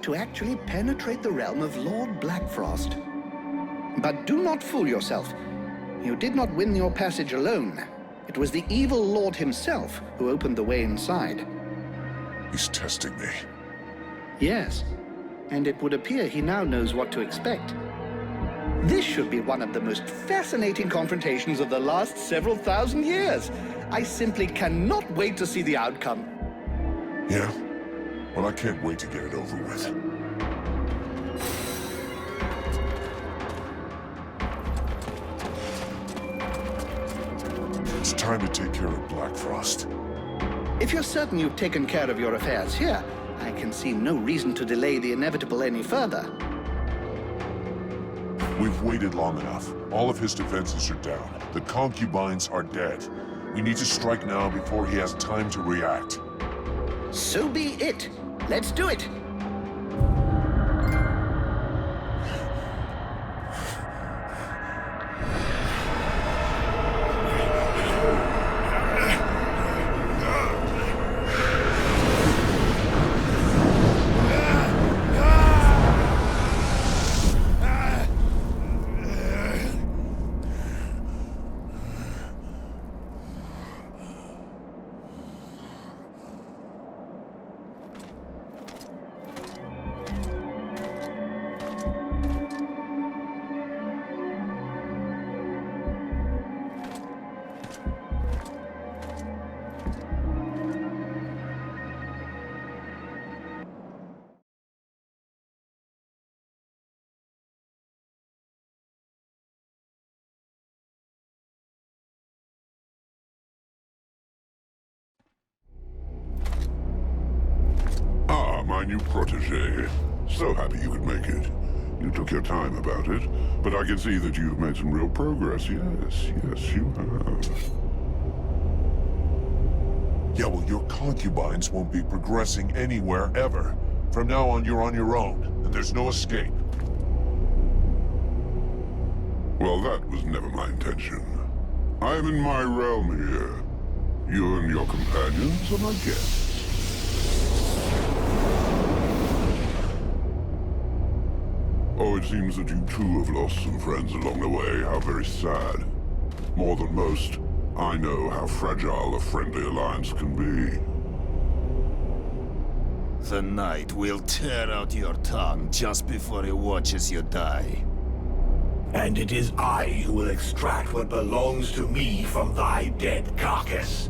to actually penetrate the realm of Lord Blackfrost. But do not fool yourself. You did not win your passage alone. It was the evil Lord himself who opened the way inside. He's testing me. Yes, and it would appear he now knows what to expect. This should be one of the most fascinating confrontations of the last several thousand years. I simply cannot wait to see the outcome. Yeah? Well, I can't wait to get it over with. It's time to take care of Blackfrost. If you're certain you've taken care of your affairs here, I can see no reason to delay the inevitable any further. We've waited long enough. All of his defenses are down. The concubines are dead. We need to strike now before he has time to react. So be it. Let's do it. Ah, my new protege. So happy you could make it. You took your time about it, but I can see that you've made some real progress. Yes, you have. Yeah, well, your concubines won't be progressing anywhere ever. From now on, you're on your own, and there's no escape. Well, that was never my intention. I am in my realm here. You and your companions are my guests. Oh, it seems that you too have lost some friends along the way. How very sad. More than most, I know how fragile a friendly alliance can be. The Knight will tear out your tongue just before he watches you die. And it is I who will extract what belongs to me from thy dead carcass.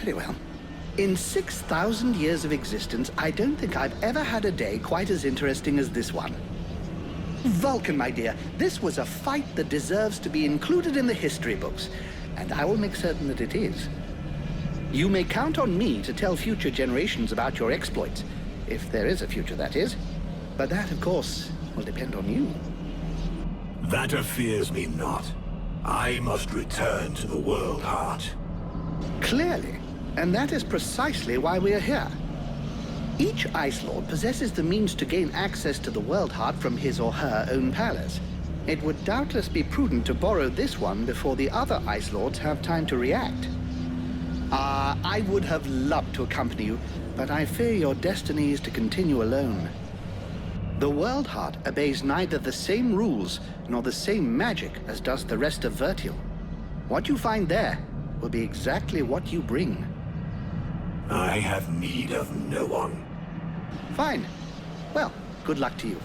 Very well. In 6,000 years of existence, I don't think I've ever had a day quite as interesting as this one. Vulcan, my dear, this was a fight that deserves to be included in the history books, and I will make certain that it is. You may count on me to tell future generations about your exploits, if there is a future, that is. But that, of course, will depend on you. That fears me not. I must return to the Worldheart. Clearly, and that is precisely why we are here. Each Ice Lord possesses the means to gain access to the Worldheart from his or her own palace. It would doubtless be prudent to borrow this one before the other Ice Lords have time to react. I would have loved to accompany you, but I fear your destiny is to continue alone. The Worldheart obeys neither the same rules nor the same magic as does the rest of Vertial. What you find there will be exactly what you bring. I have need of no one. Fine. Well, good luck to you.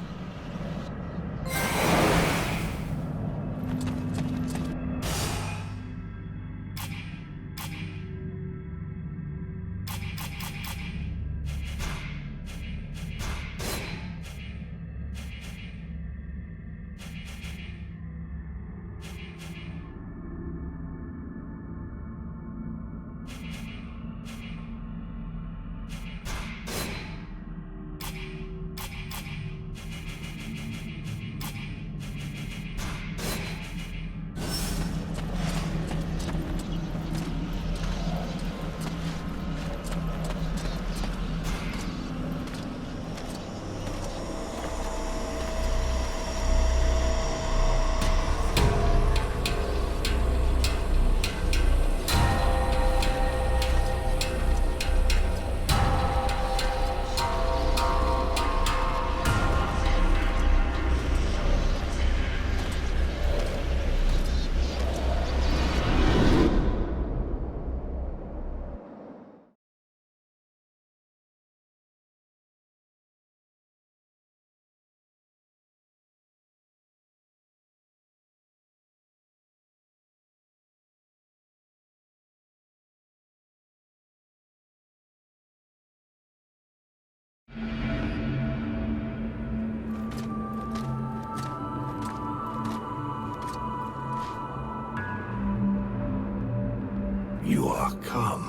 You are come.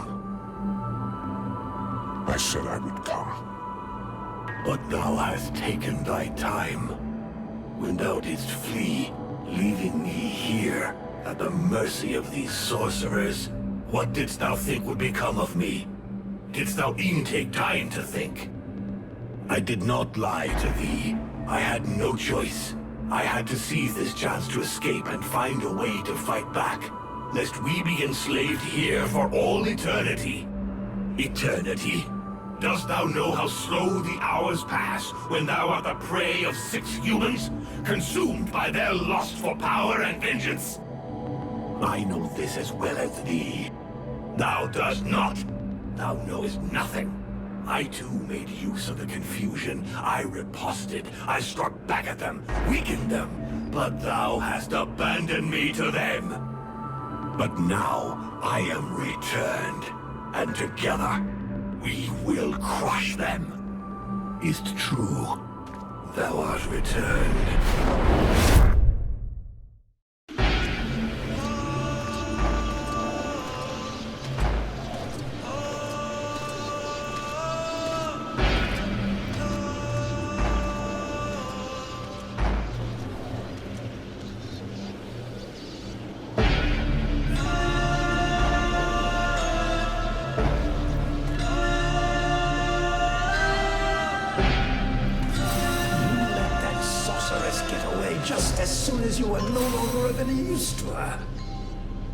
I said I would come. But thou hast taken thy time. When thou didst flee, leaving me here, at the mercy of these sorcerers, what didst thou think would become of me? Didst thou e'en take time to think? I did not lie to thee. I had no choice. I had to seize this chance to escape and find a way to fight back, lest we be enslaved here for all eternity. Eternity? Dost thou know how slow the hours pass when thou art the prey of 6 humans, consumed by their lust for power and vengeance? I know this as well as thee. Thou dost not. Thou knowest nothing. I too made use of the confusion. I riposted. I struck back at them, weakened them. But thou hast abandoned me to them. But now I am returned, and together we will crush them. Is't true? Thou art returned. Just as soon as you are no longer of any use to her.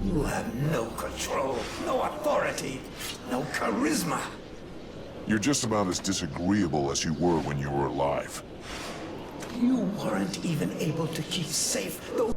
You have no control, no authority, no charisma. You're just about as disagreeable as you were when you were alive. You weren't even able to keep safe those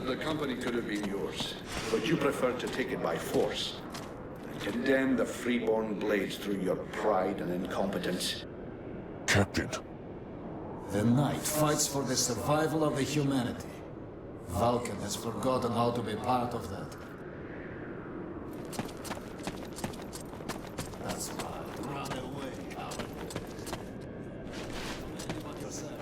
The company could have been yours, but you preferred to take it by force and condemn the freeborn blades through your pride and incompetence. Captain, The Knight fights for the survival of the humanity. Vulcan has forgotten how to be part of that. That's right. Run away, coward. Anyone yourself?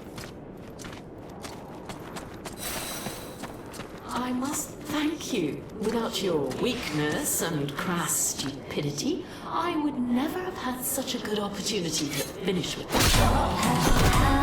I must thank you. Without your weakness and crass stupidity, I would never have had such a good opportunity to finish with that.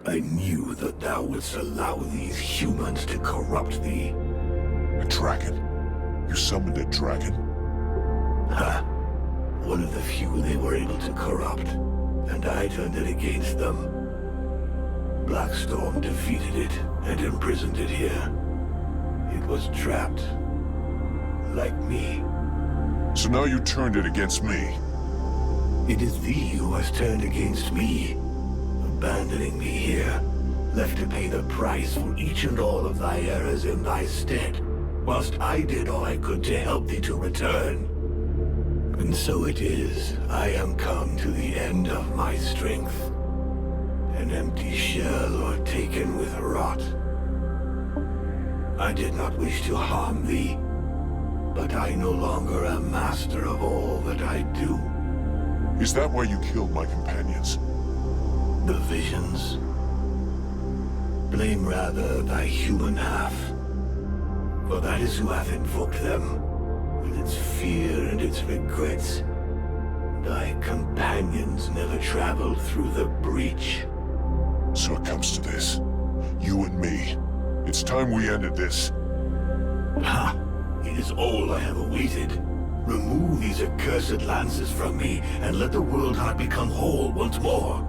I knew that thou wouldst allow these humans to corrupt thee. A dragon? You summoned a dragon? Ha! One of the few they were able to corrupt, and I turned it against them. Blackstorm defeated it and imprisoned it here. It was trapped. Like me. So now you turned it against me. It is thee who has turned against me, abandoning me here, left to pay the price for each and all of thy errors in thy stead, whilst I did all I could to help thee to return. And so it is, I am come to the end of my strength, an empty shell or taken with rot. I did not wish to harm thee, but I no longer am master of all that I do. Is that why you killed my companions? The visions? Blame rather thy human half, for that is who hath invoked them, with its fear and its regrets. Thy companions never traveled through the breach. So it comes to this. You and me. It's time we ended this. Ha! It is all I have awaited. Remove these accursed lances from me, and let the Worldheart become whole once more.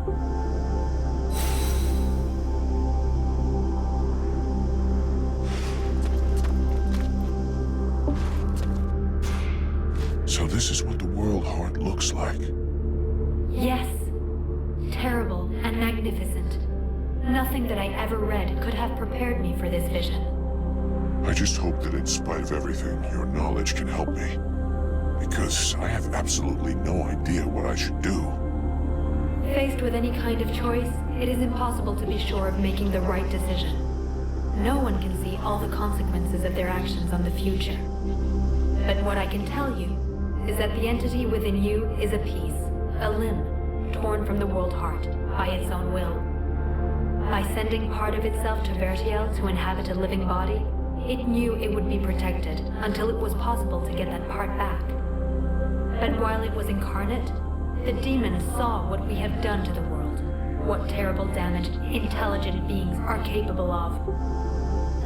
So this is what the Worldheart looks like. Yes. Terrible and magnificent. Nothing that I ever read could have prepared me for this vision. I just hope that in spite of everything, your knowledge can help me. Because I have absolutely no idea what I should do. Faced with any kind of choice, it is impossible to be sure of making the right decision. No one can see all the consequences of their actions on the future. But what I can tell you is that the entity within you is a piece, a limb, torn from the Worldheart by its own will. By sending part of itself to Vertiel to inhabit a living body, it knew it would be protected until it was possible to get that part back. But while it was incarnate, the demons saw what we have done to the world, what terrible damage intelligent beings are capable of.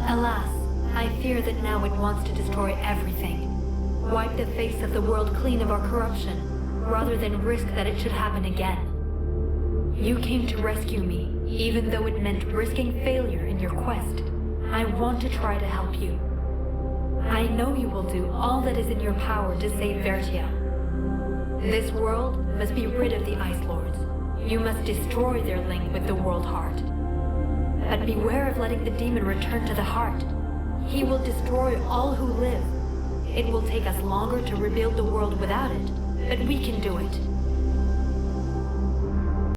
Alas, I fear that now it wants to destroy everything, wipe the face of the world clean of our corruption, rather than risk that it should happen again. You came to rescue me, even though it meant risking failure in your quest. I want to try to help you. I know you will do all that is in your power to save Vertiel. This world must be rid of the Ice Lords. You must destroy their link with the Worldheart. But beware of letting the demon return to the heart. He will destroy all who live. It will take us longer to rebuild the world without it, but we can do it.